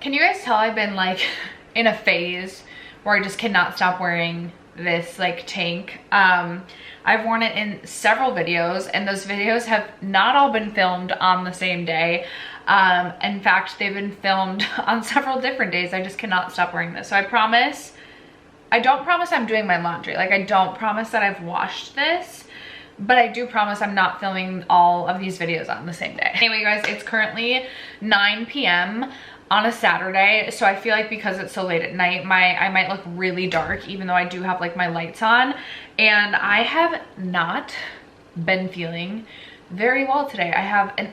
Can you guys tell I've been like in a phase where I just cannot stop wearing this like tank? I've worn it in several videos, and those videos have not all been filmed on the same day. In fact, they've been filmed on several different days. I just cannot stop wearing this. So I don't promise I'm doing my laundry. Like, I don't promise that I've washed this, but I do promise I'm not filming all of these videos on the same day. Anyway, guys, it's currently 9 p.m. on a Saturday, so I feel like because it's so late at night, I might look really dark, even though I do have like my lights on, and I have not been feeling very well today. I have an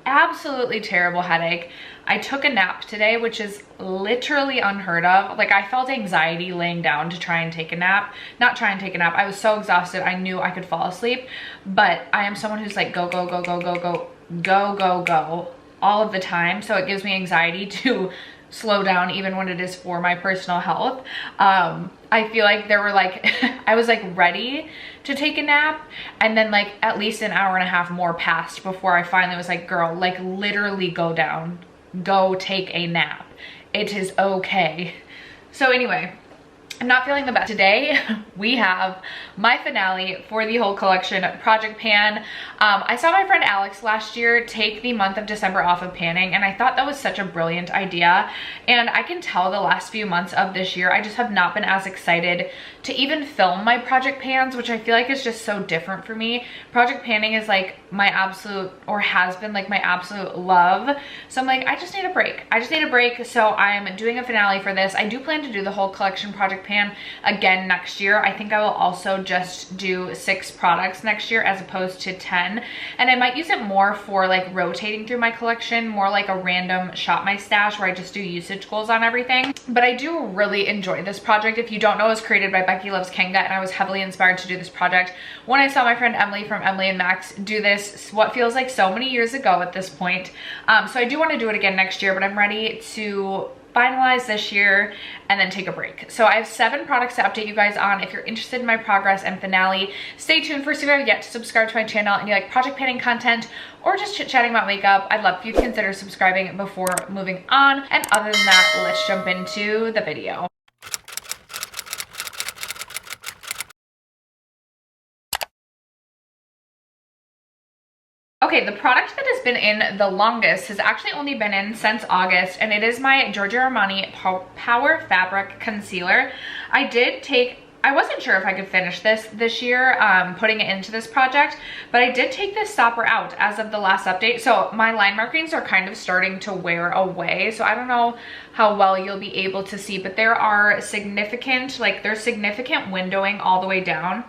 absolutely terrible headache. I took a nap today, which is literally unheard of. Like, I felt anxiety laying down to try and take a nap. Not try and take a nap. I was so exhausted. I knew I could fall asleep, but I am someone who's like go, go, go, go, go, go, go, go, go all of the time. So it gives me anxiety to slow down even when it is for my personal health. I feel like there were like, I was like ready to take a nap, and then like at least an hour and a half more passed before I finally was like, girl, like literally go down, go take a nap. It is okay. So anyway, I'm not feeling the best. Today, we have my finale for the whole collection, Project Pan. I saw my friend Alex last year take the month of December off of panning, and I thought that was such a brilliant idea. And I can tell the last few months of this year, I just have not been as excited to even film my project pans, which I feel like is just so different for me. Project panning is like my absolute, or has been like my absolute love. So I'm like, I just need a break. I just need a break. So I'm doing a finale for this. I do plan to do the whole collection Project Pan again next year. I think I will also just do 6 products next year as opposed to 10. And I might use it more for like rotating through my collection, more like a random shop my stash where I just do usage goals on everything. But I do really enjoy this project. If you don't know, it was created by Becky Loves Kanga, and I was heavily inspired to do this project when I saw my friend Emily from Emily and Max do this what feels like so many years ago at this point. So I do want to do it again next year, but I'm ready to finalize this year and then take a break. So I have 7 products to update you guys on. If you're interested in my progress and finale, stay tuned. First, if you haven't yet to subscribe to my channel and you like project panning content or just chit-chatting about makeup, I'd love for you to consider subscribing before moving on. And other than that, let's jump into the video. Okay, the product that has been in the longest has actually only been in since August, and it is my Giorgio Armani Power Fabric Concealer. I wasn't sure if I could finish this year, putting it into this project, but I did take this stopper out as of the last update. So my line markings are kind of starting to wear away. So I don't know how well you'll be able to see, but there are significant, there's significant windowing all the way down.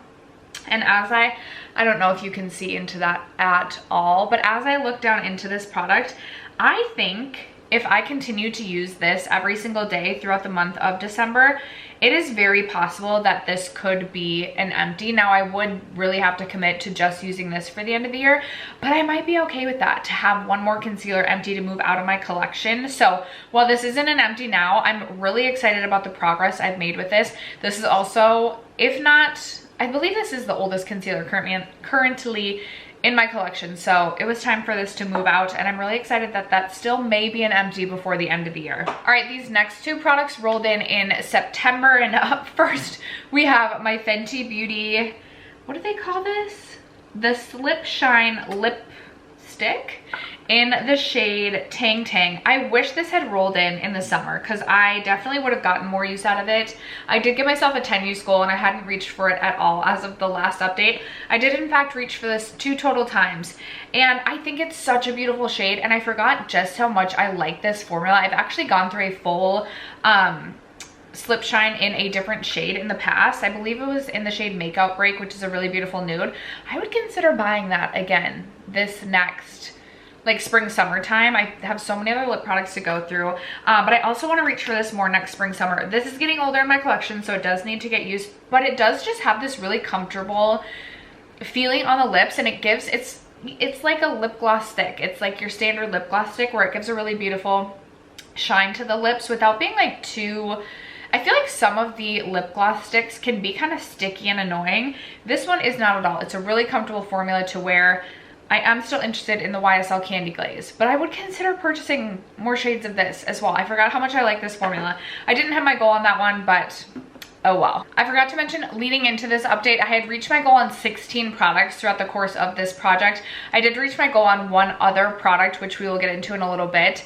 And as I don't know if you can see into that at all, but as I look down into this product, I think if I continue to use this every single day throughout the month of December, it is very possible that this could be an empty. Now, I would really have to commit to just using this for the end of the year, but I might be okay with that, to have one more concealer empty to move out of my collection. So while this isn't an empty now, I'm really excited about the progress I've made with this. This is also, if not, I believe this is the oldest concealer currently in my collection. So it was time for this to move out, and I'm really excited that that still may be an empty before the end of the year. All right, these next 2 products rolled in September, and up first we have my Fenty Beauty, what do they call this? The Slip Shine Lipstick in the shade Tang Tang. I wish this had rolled in the summer, because I definitely would have gotten more use out of it. I did give myself a 10 use goal, and I hadn't reached for it at all as of the last update. I did in fact reach for this 2 total times, and I think it's such a beautiful shade, and I forgot just how much I like this formula. I've actually gone through a full Slip Shine in a different shade in the past. I believe it was in the shade Makeout Break, which is a really beautiful nude. I would consider buying that again this next spring summertime. I have so many other lip products to go through, but I also want to reach for this more next spring summer. This is getting older in my collection, so it does need to get used, but it does just have this really comfortable feeling on the lips, and it gives, it's like a lip gloss stick. It's like your standard lip gloss stick where it gives a really beautiful shine to the lips without being like too, I feel like some of the lip gloss sticks can be kind of sticky and annoying. This one is not at all. It's a really comfortable formula to wear I am still interested in the YSL Candy Glaze, but I would consider purchasing more shades of this as well. I forgot how much I like this formula. I didn't have my goal on that one, but oh well. I forgot to mention, leading into this update, I had reached my goal on 16 products throughout the course of this project. I did reach my goal on one other product, which we will get into in a little bit.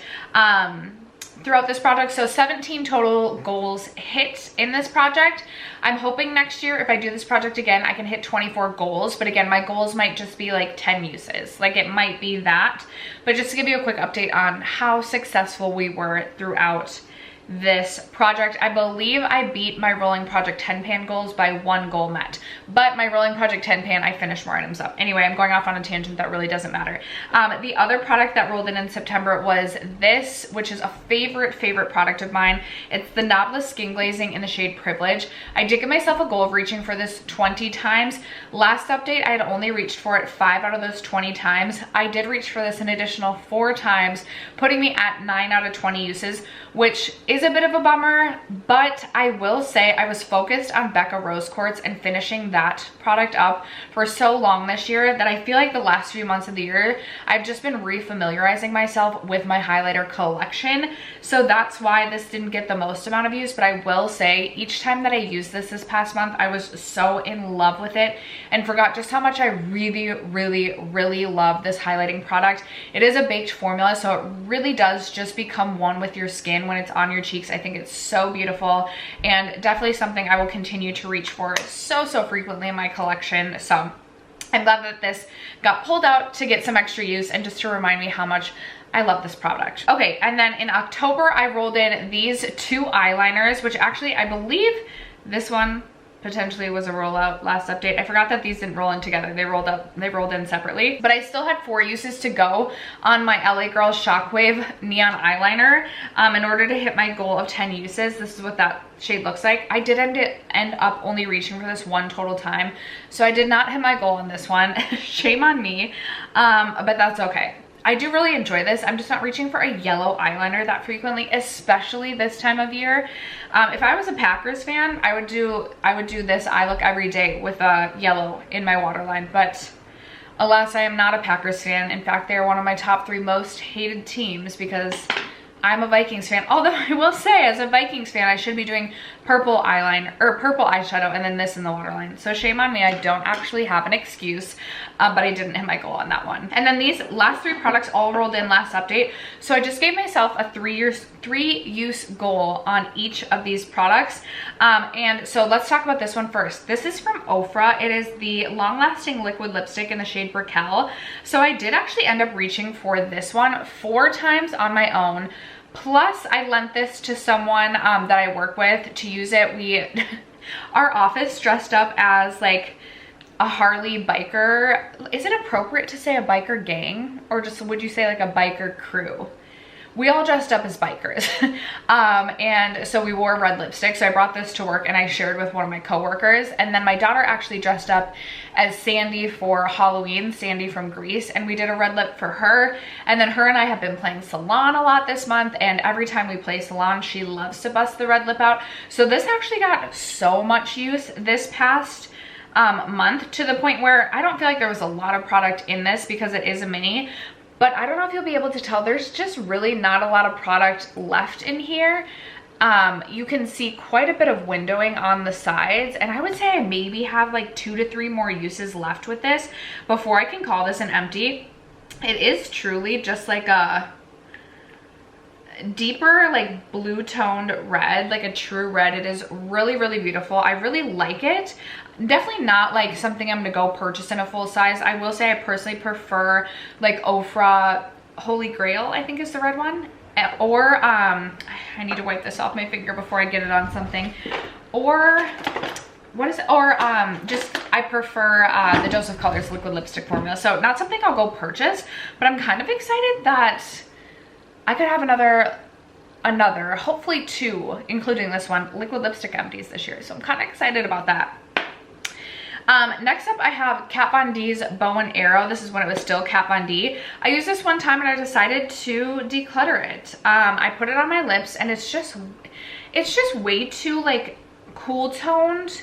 Throughout this project, so 17 total goals hit in this project. I'm hoping next year, if I do this project again, I can hit 24 goals, but again, my goals might just be like 10 uses, like it might be that. But just to give you a quick update on how successful we were throughout this project, I believe I beat my rolling project 10 pan goals by 1 goal met, but my rolling project 10 pan, I finished more items up. Anyway, I'm going off on a tangent that really doesn't matter. The other product that rolled in September was this, which is a favorite product of mine. It's the knobless skin glazing in the shade Privilege. I did give myself a goal of reaching for this 20 times. Last update, I had only reached for it 5 out of those 20 times. I did reach for this an additional 4 times, putting me at 9 out of 20 uses, which is a bit of a bummer, but I will say I was focused on Becca Rose Quartz and finishing that product up for so long this year that I feel like the last few months of the year, I've just been refamiliarizing myself with my highlighter collection. So that's why this didn't get the most amount of use, but I will say each time that I used this past month, I was so in love with it and forgot just how much I really love this highlighting product. It is a baked formula, so it really does just become one with your skin when it's on your cheeks. I think it's so beautiful and definitely something I will continue to reach for so frequently in my collection. So I'm glad that this got pulled out to get some extra use and just to remind me how much I love this product. Okay, and then in October, I rolled in these 2 eyeliners, which actually I believe this one potentially was a rollout last update. I forgot that these didn't roll in together. They rolled in separately, but I still had 4 uses to go on my LA Girl Shockwave neon eyeliner in order to hit my goal of 10 uses. This is what that shade looks like. I did end up only reaching for this 1 total time, so I did not hit my goal on this one. Shame on me, but that's okay. I do really enjoy this. I'm just not reaching for a yellow eyeliner that frequently, especially this time of year. If I was a Packers fan, I would do this eye look every day with a yellow in my waterline, but alas, I am not a Packers fan. In fact, they are one of my top 3 most hated teams because I'm a Vikings fan. Although I will say, as a Vikings fan, I should be doing purple eyeliner or purple eyeshadow and then this in the waterline. So shame on me, I don't actually have an excuse, but I didn't hit my goal on that one. And then these last 3 products all rolled in last update. So I just gave myself a 3-use goal on each of these products. And so let's talk about this one first. This is from Ofra. It is the long-lasting liquid lipstick in the shade Brickell. So I did actually end up reaching for this one 4 times on my own. Plus, I lent this to someone that I work with to use it. Our office dressed up as like a Harley biker. Is it appropriate to say a biker gang, or just would you say like a biker crew? We all dressed up as bikers. And so we wore red lipstick. So I brought this to work and I shared with one of my coworkers. And then my daughter actually dressed up as Sandy for Halloween, Sandy from Greece. And we did a red lip for her. And then her and I have been playing salon a lot this month. And every time we play salon, she loves to bust the red lip out. So this actually got so much use this past month, to the point where I don't feel like there was a lot of product in this because it is a mini. But I don't know if you'll be able to tell, there's just really not a lot of product left in here. You can see quite a bit of windowing on the sides, and I would say I maybe have like 2 to 3 more uses left with this before I can call this an empty. It is truly just like a deeper, like blue toned red, like a true red. It is really beautiful. I really like it. Definitely not like something I'm gonna go purchase in a full size. I will say I personally prefer like Ofra Holy Grail, I think is the red one, or I need to wipe this off my finger before I get it on something, or what is it, or just I prefer the Dose of Colors liquid lipstick formula. So not something I'll go purchase, but I'm kind of excited that I could have another, hopefully 2, including this one, liquid lipstick empties this year. So I'm kind of excited about that. Next up, I have Kat Von D's Bow and Arrow. This is when it was still Kat Von D. I used this one time and I decided to declutter it. I put it on my lips and it's just way too like cool toned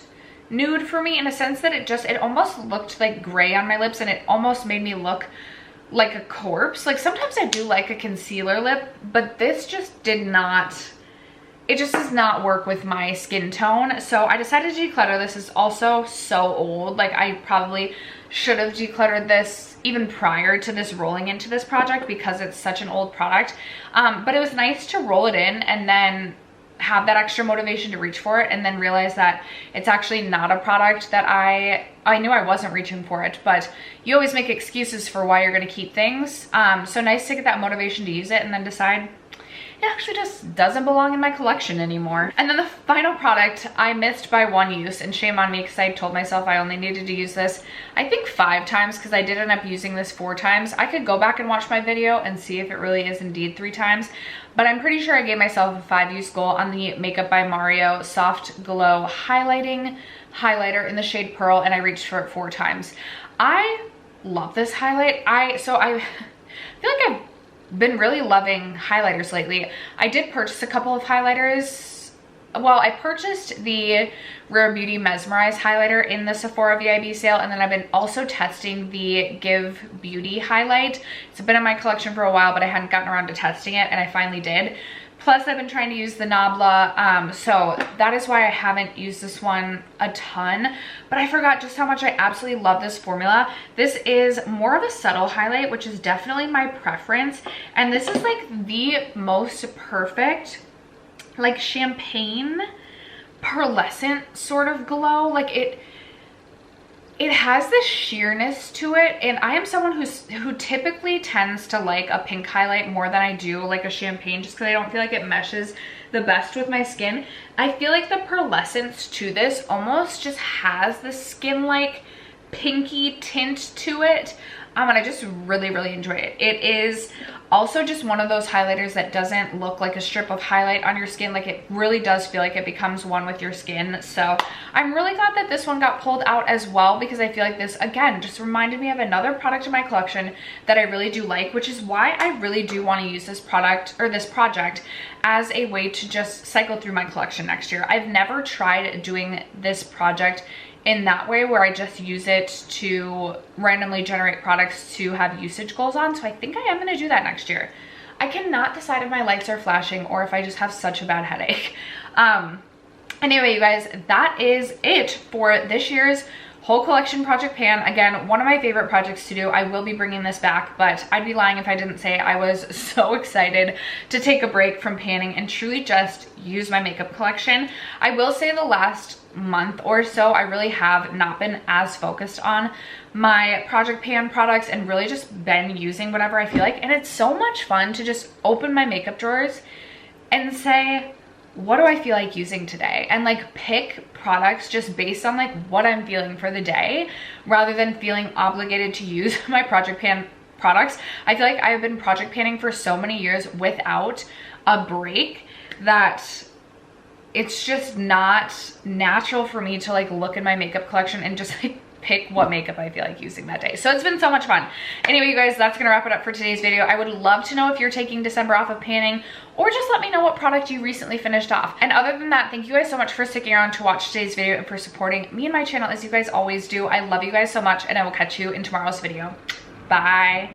nude for me in a sense that it almost looked like gray on my lips, and it almost made me look like a corpse. Like sometimes I do like a concealer lip, but this just did not, it just does not work with my skin tone. So I decided to declutter. This is also so old. Like I probably should have decluttered this even prior to this rolling into this project because it's such an old product. But it was nice to roll it in and then have that extra motivation to reach for it, and then realize that it's actually not a product that I knew I wasn't reaching for it, but you always make excuses for why you're going to keep things. So nice to get that motivation to use it and then decide it actually just doesn't belong in my collection anymore. And then the final product I missed by one use, and shame on me because I told myself I only needed to use this I think 5 times, because I did end up using this 4 times. I could go back and watch my video and see if it really is indeed 3 times, but I'm pretty sure I gave myself a 5-use goal on the Makeup by Mario Soft Glow Highlighting Highlighter in the shade Pearl, and I reached for it 4 times. I love this highlight. I feel like I've been really loving highlighters lately. I did purchase a couple of highlighters. Well, I purchased the Rare Beauty Mesmerize highlighter in the Sephora VIB sale, and then I've been also testing the Give Beauty highlight. It's been in my collection for a while, but I hadn't gotten around to testing it, and I finally did. Plus, I've been trying to use the Nabla, so that is why I haven't used this one a ton. But I forgot just how much I absolutely love this formula. This is more of a subtle highlight, which is definitely my preference. And this is like the most perfect, like champagne pearlescent sort of glow. Like it has this sheerness to it, and I am someone who typically tends to like a pink highlight more than I do like a champagne, just because I don't feel like it meshes the best with my skin. I feel like the pearlescence to this almost just has the skin-like pinky tint to it, and I just really, really enjoy it. It is also just one of those highlighters that doesn't look like a strip of highlight on your skin. Like it really does feel like it becomes one with your skin. So I'm really glad that this one got pulled out as well, because I feel like this, again, just reminded me of another product in my collection that I really do like, which is why I really do want to use this product or this project as a way to just cycle through my collection next year. I've never tried doing this project in that way, where I just use it to randomly generate products to have usage goals on. So I think I am going to do that next year. I cannot decide if my lights are flashing or if I just have such a bad headache. Anyway, you guys, that is it for this year's whole collection project pan. Again, one of my favorite projects to do. I will be bringing this back, but I'd be lying if I didn't say I was so excited to take a break from panning and truly just use my makeup collection. I will say the last month or so, I really have not been as focused on my project pan products and really just been using whatever I feel like. And it's so much fun to just open my makeup drawers and say, what do I feel like using today? And like pick products just based on like what I'm feeling for the day, rather than feeling obligated to use my project pan products. I feel like I've been project panning for so many years without a break that it's just not natural for me to like look in my makeup collection and just like pick what makeup I feel like using that day. So it's been so much fun. Anyway, you guys, that's gonna wrap it up for today's video. I would love to know if you're taking December off of panning, or just let me know what product you recently finished off. And other than that, thank you guys so much for sticking around to watch today's video and for supporting me and my channel as you guys always do. I love you guys so much, and I will catch you in tomorrow's video. Bye.